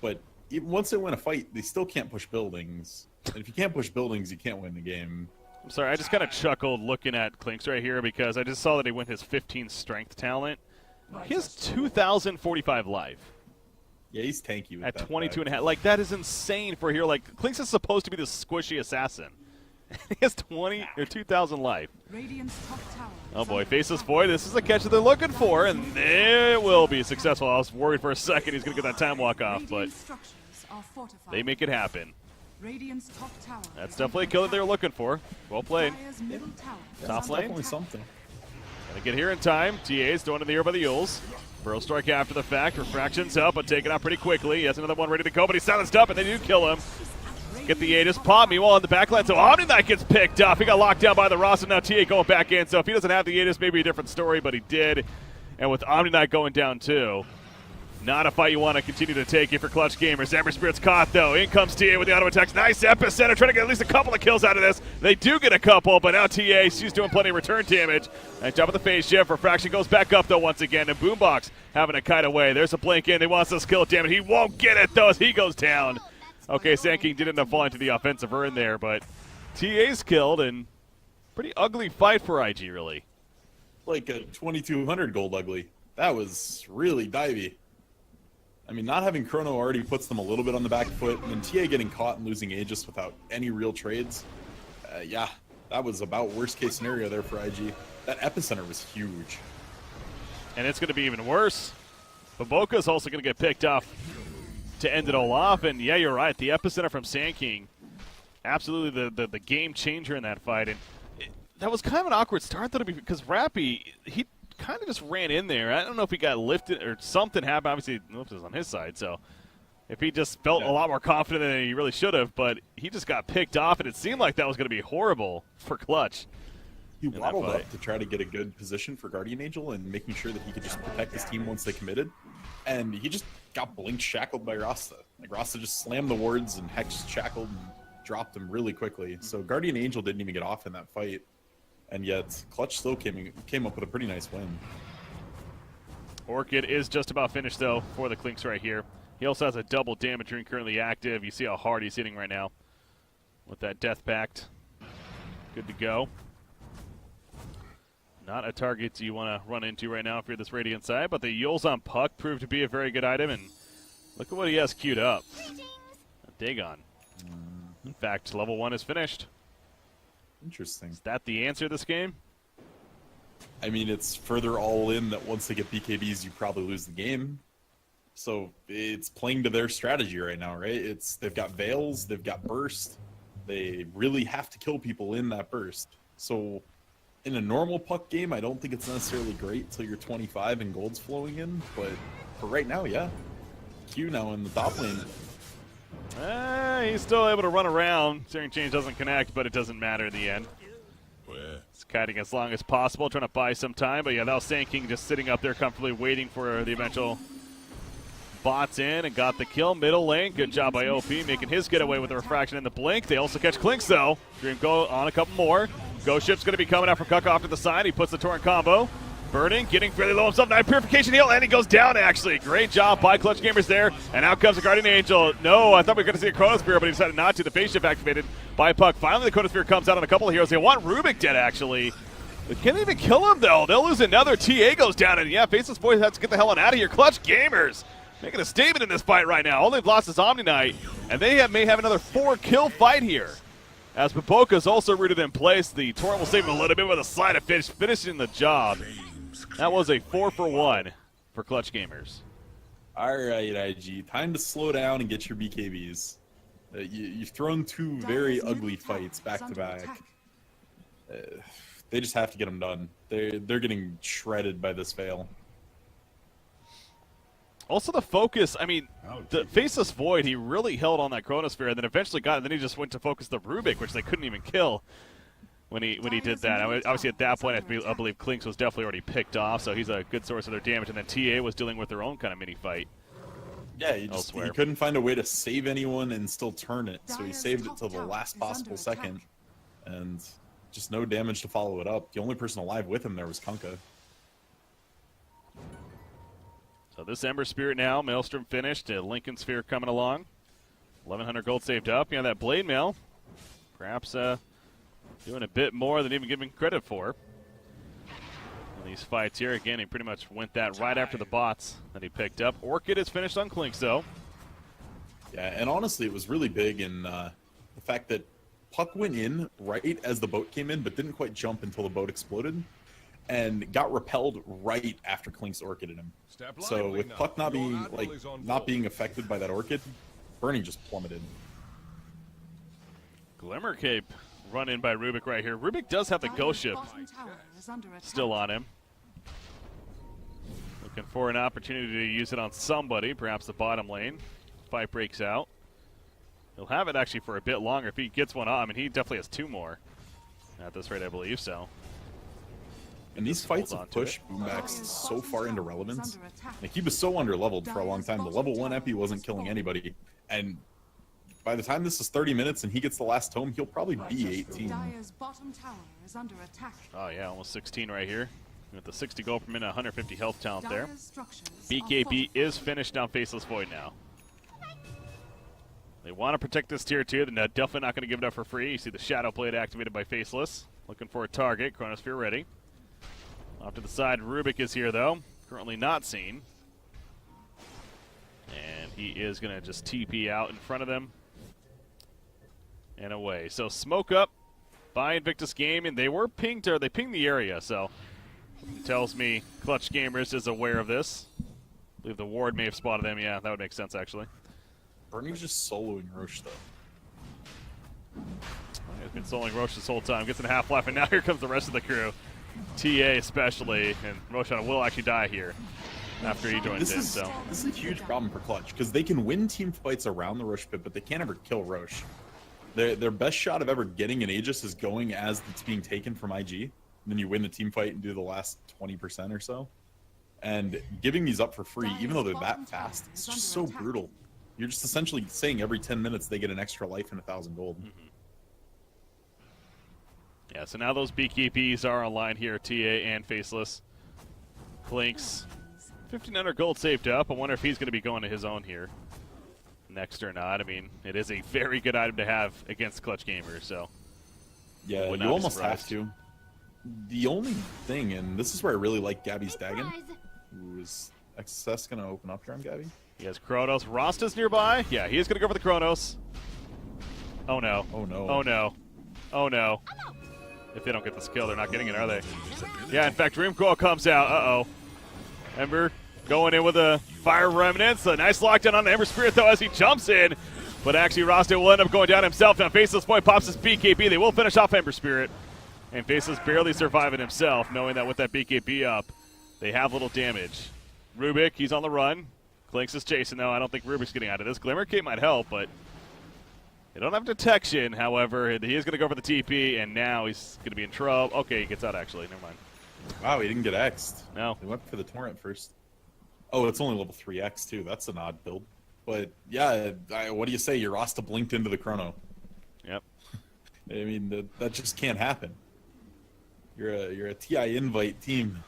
But even once they win a fight, they still can't push buildings. And if you can't push buildings, you can't win the game. I'm sorry, I just kind of chuckled looking at Clinks right here because I just saw that he went his 15 strength talent. He has 2,045 life. Yeah, he's tanky with at that 22.5. Like, that is insane for here. Like, Clinks is supposed to be this squishy assassin. He has 20 or 2,000 life. Radiant's top tower. Oh boy, Faceless Void, this is the catch that they're looking for, and it will be successful. I was worried for a second he's going to get that time walk off, but Radiant structures are fortified. they make it happen. Radiant's top tower. That's is definitely a under kill that they were attack. looking for. Well played. Dire's middle tower. Yeah, Top it's lane. definitely something. Gonna get here in time. TA's thrown in the air by the Yules. Burrow strike after the fact. Refraction's up, but taken out pretty quickly. He has another one ready to go, but he's silenced up, and they do kill him. Get the Aegis pop. Meanwhile, in the backline, so Omni Knight gets picked up. He got locked down by the Ross, and now TA going back in. So if he doesn't have the Aegis, maybe a different story, but he did. And with Omni Knight going down too, not a fight you want to continue to take if you're Clutch Gamers. Ember Spirit's caught though. In comes TA with the auto attacks. Nice epicenter, trying to get at least a couple of kills out of this. They do get a couple, but now TA, she's doing plenty of return damage. Nice job with the phase shift. Refraction goes back up though once again, and Boombox having a kite away. There's a blink in. They want us to kill it, damn it. He won't get it though as he goes down. Okay, Sand King did end up falling to the offensive urn there, but TA's killed, and pretty ugly fight for IG, really. Like a 2,200 gold ugly. That was really divey. I mean, not having Chrono already puts them a little bit on the back foot, and then TA getting caught and losing Aegis without any real trades. Yeah, that was about worst case scenario there for IG. That epicenter was huge. And it's going to be even worse. Baboka's also going to get picked off to end it all off. And yeah, you're right. The epicenter from Sand King, absolutely the game changer in that fight. And that was kind of an awkward start, though, because Rappy, he kind of just ran in there. I don't know if he got lifted or something happened. Obviously, the lift was on his side, so if he just felt a lot more confident than he really should have, but he just got picked off, and it seemed like that was going to be horrible for Clutch. He waddled up to try to get a good position for Guardian Angel and making sure that he could just protect his team once they committed. And he just got blink shackled by Rasta. Like, Rasta just slammed the wards and Hex shackled and dropped him really quickly. So Guardian Angel didn't even get off in that fight. And yet, Clutch still came up with a pretty nice win. Orchid is just about finished, though, for the Clinks right here. He also has a double damage ring currently active. You see how hard he's hitting right now with that Death Pact. Good to go. Not a target you want to run into right now if you're this Radiant side, but the Yules on Puck proved to be a very good item, and look at what he has queued up. A Dagon. In fact, level 1 is finished. Interesting. Is that the answer to this game? I mean, it's further all in that once they get BKBs, you probably lose the game. So it's playing to their strategy right now, right? They've got Veils, they've got Burst. They really have to kill people in that Burst. So in a normal Puck game, I don't think it's necessarily great until you're 25 and gold's flowing in. But for right now, yeah. Q now in the top lane. He's still able to run around. Searing Change doesn't connect, but it doesn't matter in the end. He's kiting as long as possible, trying to buy some time. But yeah, that was Sand King just sitting up there comfortably waiting for the eventual bots in and got the kill. Middle lane, good job by OP, making his getaway with the refraction and the blink. They also catch Clinks though. Dream go on a couple more. Ghost Ship's going to be coming out from Cuck off to the side. He puts the torrent combo. Burning, getting fairly low himself. Now Purification heal, and he goes down actually. Great job by Clutch Gamers there. And out comes the Guardian Angel. No, I thought we were going to see a Chronosphere, but he decided not to. The phase shift activated by Puck. Finally, the Chronosphere comes out on a couple of heroes. They want Rubik dead actually. They can't even kill him though. They'll lose another. TA goes down, and yeah, Faceless Boys has to get the hell on out of here. Clutch Gamers making a statement in this fight right now. All they've lost is Omni Knight, and they may have another 4-kill fight here. As Baboka's also rooted in place, the Torrent will save him a little bit with a slide of finish, finishing the job. That was a 4-for-1 for Clutch Gamers. All right, IG, time to slow down and get your BKBs. You've thrown two very ugly fights back to back. They just have to get them done. They're getting shredded by this fail. Also the focus, I mean, the Faceless Void, he really held on that Chronosphere and then eventually got it, and then he just went to focus the Rubik, which they couldn't even kill when he did that. I mean, obviously at that point, I believe Clinks was definitely already picked off, so he's a good source of their damage, and then TA was dealing with their own kind of mini fight. Yeah, he couldn't find a way to save anyone and still turn it, so he saved it till the last possible second, and just no damage to follow it up. The only person alive with him there was Kunkka. So this Ember Spirit now, Maelstrom finished, Lincoln Sphere coming along. 1,100 gold saved up. Yeah, that Blade Mail, perhaps doing a bit more than even giving credit for. In these fights here, again, he pretty much went that right after the bots that he picked up. Orchid is finished on Clinks, though. Yeah, and honestly, it was really big in the fact that Puck went in right as the boat came in, but didn't quite jump until the boat exploded, and got repelled right after Klink's Orchid him. Step So lively with now. Puck not Your being admiral is on not board. being affected by that Orchid, Burning just plummeted. Glimmer Cape run in by Rubik right here. Rubik does have the ghost ship Bottom tower is under attack. still on him. Looking for an opportunity to use it on somebody, perhaps the bottom lane. Fight breaks out. He'll have it actually for a bit longer if he gets one on. I mean, he definitely has 2 more at this rate, I believe so. And these fights hold have on to pushed it. Boombax so far into relevance. Under attack. Like, he was so underleveled for a long time. The level 1 epi wasn't killing anybody. And by the time this is 30 minutes and he gets the last tome, he'll probably be 18. Dire's bottom tower is under attack. Oh, yeah, almost 16 right here. With the 60 gold per minute, 150 health talent there. Dire's structures are BKB fortified. is finished down Faceless Void now. They want to protect this tier 2. They're definitely not going to give it up for free. You see the Shadow Blade activated by Faceless. Looking for a target. Chronosphere ready. Off to the side, Rubik is here, though. Currently not seen. And he is going to just TP out in front of them. And away. So smoke up by Invictus Gaming. They were pinged, or they pinged the area, so it tells me Clutch Gamers is aware of this. I believe the ward may have spotted them. Yeah, that would make sense, actually. Burning's just soloing Roche, though. He's been soloing Roche this whole time. Gets in Half-Life, and now here comes the rest of the crew. TA especially, and Roshan will actually die here after he joins in. So This is a huge problem for Clutch, because they can win team fights around the Roche pit, but they can't ever kill Roche. Their best shot of ever getting an Aegis is going as it's being taken from IG. And then you win the team fight and do the last 20% or so. And giving these up for free, even though they're that fast, it's just so brutal. You're just essentially saying every 10 minutes they get an extra life and 1,000 gold. yeah, so now those BKPs are online here, TA and Faceless. Clinks, 1,500 gold saved up. I wonder if he's going to be going to his own here next or not. I mean, it is a very good item to have against Clutch Gamers, so Yeah, would you not be almost have surprised. to. The only thing, and this is where I really like Gabby's Dagon. Ooh, is XSS going to open up here on Gabby? he has Kronos. Rasta's nearby. Yeah, he is going to go for the Kronos. Oh no. Oh, no. Oh no. Oh no. If they don't get this kill, they're not getting it, are they? Yeah, in fact, Dreamcoil comes out. Uh-oh. Ember going in with a Fire Remnants. A nice lockdown on the Ember Spirit, though, as he jumps in. But actually, Rasta will end up going down himself. Now, Faceless Boy pops his BKB. They will finish off Ember Spirit. And Faceless barely surviving himself, knowing that with that BKB up, they have little damage. Rubik, he's on the run. Clinks is chasing, though. I don't think Rubik's getting out of this. Glimmer Cape might help, but they don't have detection. However, he is going to go for the TP, and now he's going to be in trouble. Okay, he gets out, actually. Never mind. Wow, he didn't get X'd. No. They went for the Torrent first. Oh, it's only level 3X, too. That's an odd build. But, yeah, what do you say? Your Rasta blinked into the Chrono. Yep. I mean, that just can't happen. You're a TI invite team.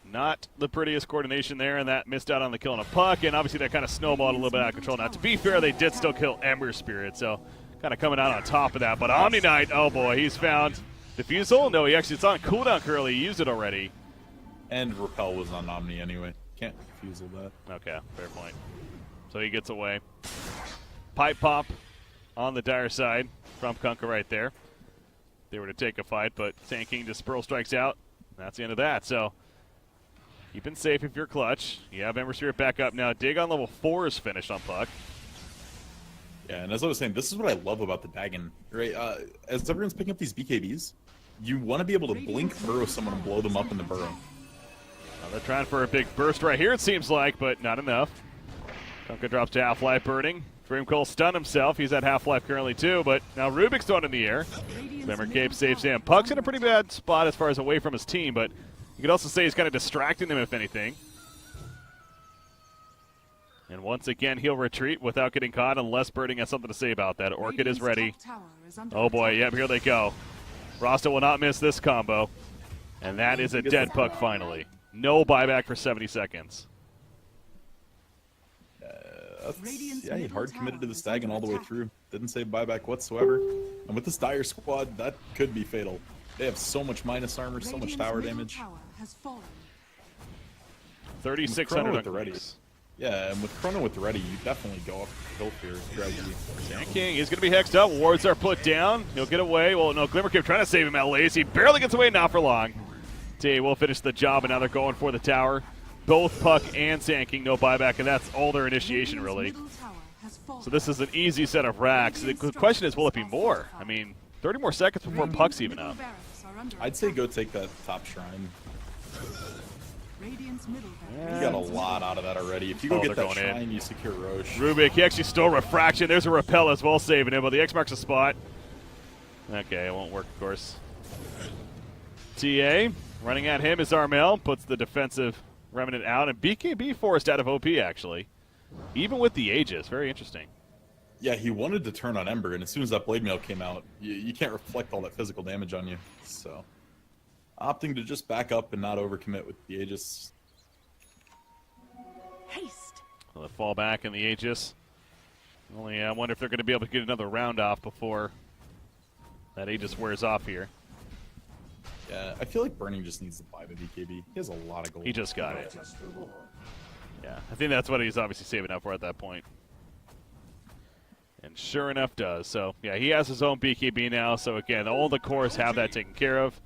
Not the prettiest coordination there, and that missed out on the kill on a puck, and obviously that kind of snowballed a little bit out of control. Now, to be fair, they did still kill Ember Spirit, so kind of coming out on top of that. But Omni Knight, oh boy, he's found Diffusal. No, it's on cooldown currently. He used it already. And Repel was on Omni anyway. Can't confuse that. Okay, fair point. So he gets away. Pipe pop on the dire side from Kunkka right there. They were to take a fight, but Sand King just Pearl strikes out. That's the end of that. So keeping safe if you're Clutch. You have Ember Spirit back up now. Dig on level 4 is finished on Puck. Yeah, and as I was saying, this is what I love about the Dagon. Right? As everyone's picking up these BKBs, you want to be able to blink burrow someone and blow them up in the burrow. Now they're trying for a big burst right here, it seems like, but not enough. Kunkka drops to Half-Life Burning. Dreamcoil stunned himself. He's at Half-Life currently too, but now Rubik's thrown in the air. Glimmer Cape saves him. Puck's in a pretty bad spot as far as away from his team, but you could also say he's kind of distracting them, if anything. And once again, he'll retreat without getting caught unless Birding has something to say about that. Orchid is ready. Oh boy, yep, here they go. Rasta will not miss this combo. And that is a dead Puck finally. No buyback for 70 seconds. Yeah, he hard committed to the Dagon all the way through. Didn't say buyback whatsoever. And with this Dire squad, that could be fatal. They have so much minus armor, so much tower damage. 3,600 at on the ready. Greeks. Yeah, and with Chrono with ready, you definitely go up kill fear strategy. Sand King is going to be hexed up. Wards are put down. He'll get away. Well, no, Glimmer kept trying to save him at least. He barely gets away, not for long. TA will finish the job, and now they're going for the tower. Both Puck and Sand King no buyback, and that's all their initiation, really. So this is an easy set of racks. The question is, will it be more? I mean, 30 more seconds before Puck's even up. I'd say go take that top shrine. You got a lot out of that already. If you go get that shrine, you secure Roche. Rubik, he actually stole Refraction. There's a Repel as well, saving him, but the X marks a spot. Okay, it won't work, of course. TA, running at him is Armel, puts the defensive Remnant out, and BKB forced out of OP, actually. Even with the Aegis, very interesting. Yeah, he wanted to turn on Ember, and as soon as that Blade Mail came out, you can't reflect all that physical damage on you. So, opting to just back up and not overcommit with the Aegis. Haste. Well, they fall back in the Aegis. Only I wonder if they're going to be able to get another round off before that Aegis wears off here. Yeah, I feel like Burning just needs to buy the BKB. He has a lot of gold. He just got it. Yeah, I think that's what he's obviously saving up for at that point. And sure enough does. So, yeah, he has his own BKB now. So, again, all the cores have that taken care of.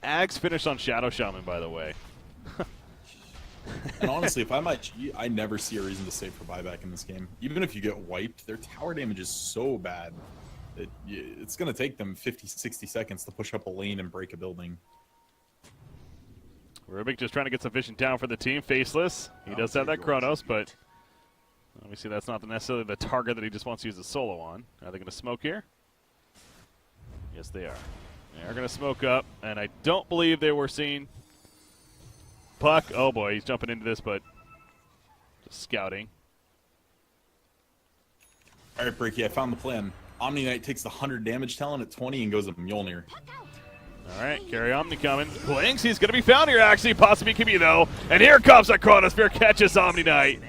Ags finished on Shadow Shaman, by the way. And honestly, if I might cheat, I never see a reason to save for buyback in this game. Even if you get wiped, their tower damage is so bad that it's going to take them 50, 60 seconds to push up a lane and break a building. Rubik just trying to get some vision down for the team. Faceless. He does have that Chronos, but obviously that's not necessarily the target that he just wants to use the solo on. Are they going to smoke here? Yes, they are. They are going to smoke up, and I don't believe they were seen. Puck. Oh, boy, he's jumping into this, but just scouting. All right, Breaky, I found the plan. Omni Knight takes the 100 damage talent at 20 and goes up Mjolnir. All right, carry Omni coming. Blinks, he's going to be found here, actually. Possibly could be, though. And here comes the Chronosphere, catches Omni Knight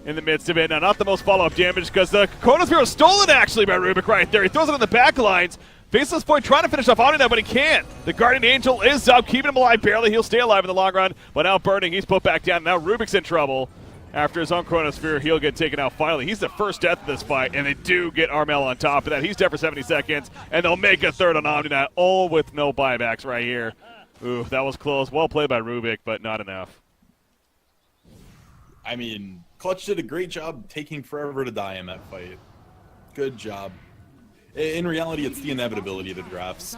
in the midst of it. Now, not the most follow-up damage because the Chronosphere was stolen, actually, by Rubik right there. He throws it on the back lines. Faceless Point trying to finish off Omni Knight, but he can't. The Guardian Angel is up, keeping him alive barely. He'll stay alive in the long run, but now Burning, he's put back down. Now Rubik's in trouble. After his own Chronosphere, he'll get taken out finally. He's the first death of this fight, and they do get Armel on top of that. He's dead for 70 seconds, and they'll make a third on Omni Knight, all with no buybacks right here. Ooh, that was close. Well played by Rubik, but not enough. I mean, Clutch did a great job taking forever to die in that fight. Good job. In reality, it's the inevitability of the drafts.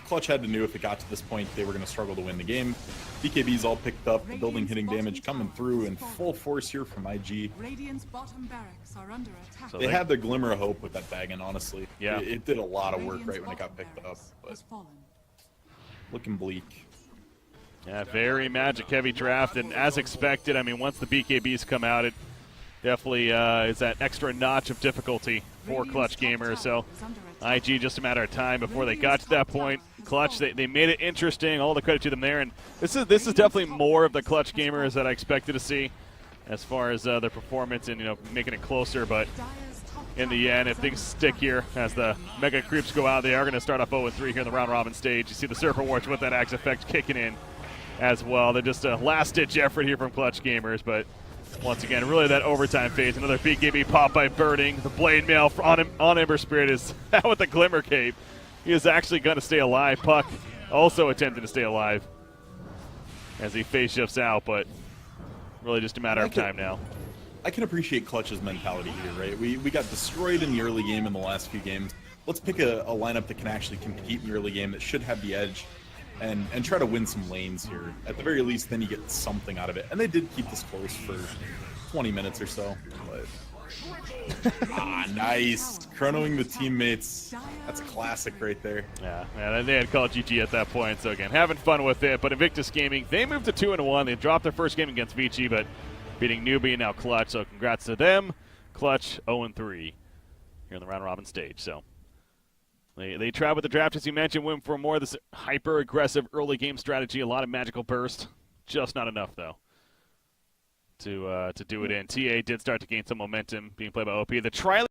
Clutch had to know if it got to this point they were going to struggle to win the game. BKB's all picked up, the building hitting damage coming through in full force here from IG. So They had the glimmer of hope with that Bagon, honestly. Yeah. It did a lot of work right when it got picked up, but looking bleak. Yeah, very magic-heavy draft, and as expected, I mean, once the BKBs come out, it definitely is that extra notch of difficulty for Clutch gamers. So IG just a matter of time before they got to that point. Clutch, they made it interesting. All the credit to them there, and this is definitely more of the Clutch gamers that I expected to see as far as their performance and making it closer. But in the end, if things stick here as the Mega Creeps go out, they are going to start off 0-3 here in the round robin stage. You see the Surfer Watch with that Axe effect kicking in as well. They're just a last-ditch effort here from Clutch gamers, but once again, really that overtime phase. Another BKB pop by Burning. The Blade Mail on Ember Spirit is out with the Glimmer Cape. He is actually going to stay alive. Puck also attempting to stay alive as he face shifts out, but really just a matter of time now. I can appreciate Clutch's mentality here, right? We got destroyed in the early game in the last few games. Let's pick a lineup that can actually compete in the early game, that should have the edge, and try to win some lanes here. At the very least, then you get something out of it. And they did keep this close for 20 minutes or so. But nice. Chronoing the teammates. That's a classic right there. Yeah, they had called GG at that point. So again, having fun with it. But Invictus Gaming, they moved to 2-1. They dropped their first game against Vici, but beating Newbie and now Clutch. So congrats to them. Clutch 0-3 here in the round robin stage. So they tried with the draft, as you mentioned, went for more of this hyper-aggressive early game strategy, a lot of magical burst. Just not enough, though, to do it in. TA did start to gain some momentum, being played by OP. The trial